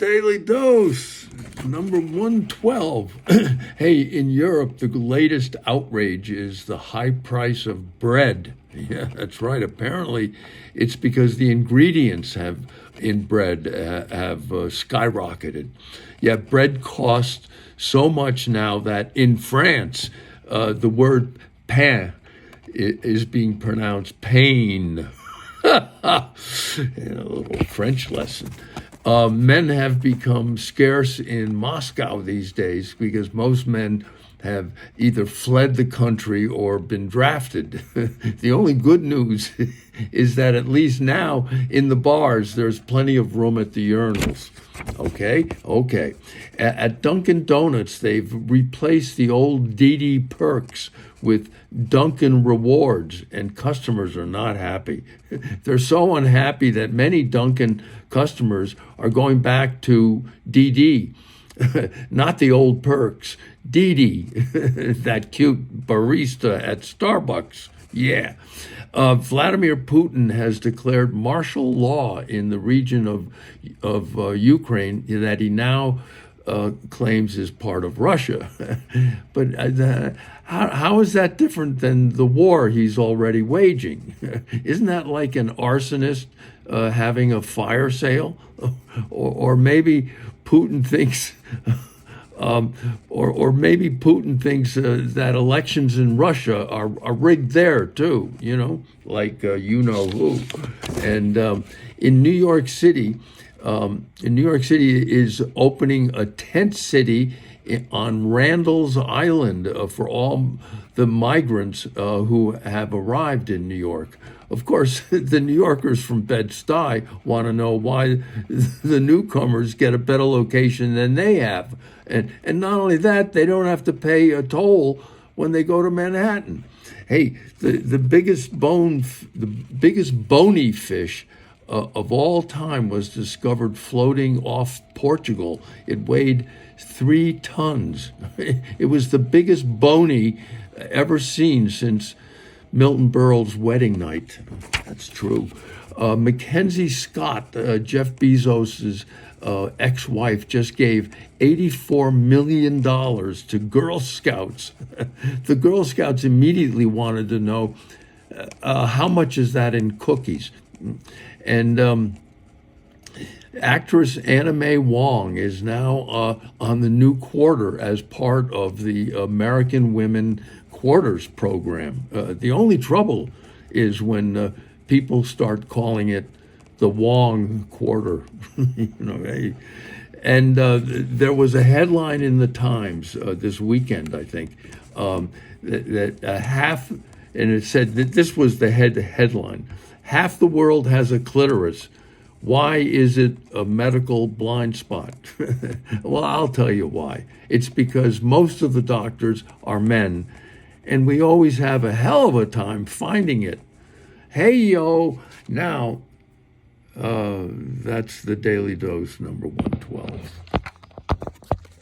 Daily Dose, number 112. Hey, in Europe, the latest outrage is the high price of bread. Yeah, that's right. Apparently, it's because the ingredients in bread have skyrocketed. Yeah, bread costs so much now that in France, the word pain is being pronounced pain. A little French lesson. Men have become scarce in Moscow these days because most men have either fled the country or been drafted. The only good news is that at least now in the bars, there's plenty of room at the urinals. Okay. At Dunkin' Donuts, they've replaced the old DD perks with Dunkin' Rewards, and customers are not happy. They're so unhappy that many Dunkin' customers are going back to DD. Not the old perks, DD, that cute barista at Starbucks. Yeah. Vladimir Putin has declared martial law in the region of Ukraine that he now claims is part of Russia. But how is that different than the war he's already waging? Isn't that like an arsonist having a fire sale? Or maybe Putin thinks... or maybe Putin thinks that elections in Russia are rigged there too, like you know who. And in New York City is opening a tent city on Randall's Island for all the migrants who have arrived in New York. Of course, the New Yorkers from Bed-Stuy want to know why the newcomers get a better location than they have. And not only that, they don't have to pay a toll when they go to Manhattan. Hey, the biggest bony fish of all time was discovered floating off Portugal. It weighed 3 tons. It was the biggest bony ever seen since Milton Berle's wedding night. That's true. Mackenzie Scott, Jeff Bezos' ex-wife, just gave $84 million to Girl Scouts. The Girl Scouts immediately wanted to know how much is that in cookies. And actress Anna May Wong is now on the new Quarter as part of the American Women Quarters program. The only trouble is when people start calling it the Wong Quarter. And there was a headline in the Times this weekend, I think, that half, and it said that this was the headline: half the world has a clitoris. Why is it a medical blind spot? Well, I'll tell you why. It's because most of the doctors are men, and we always have a hell of a time finding it. Hey, yo. Now, that's the Daily Dose number 112.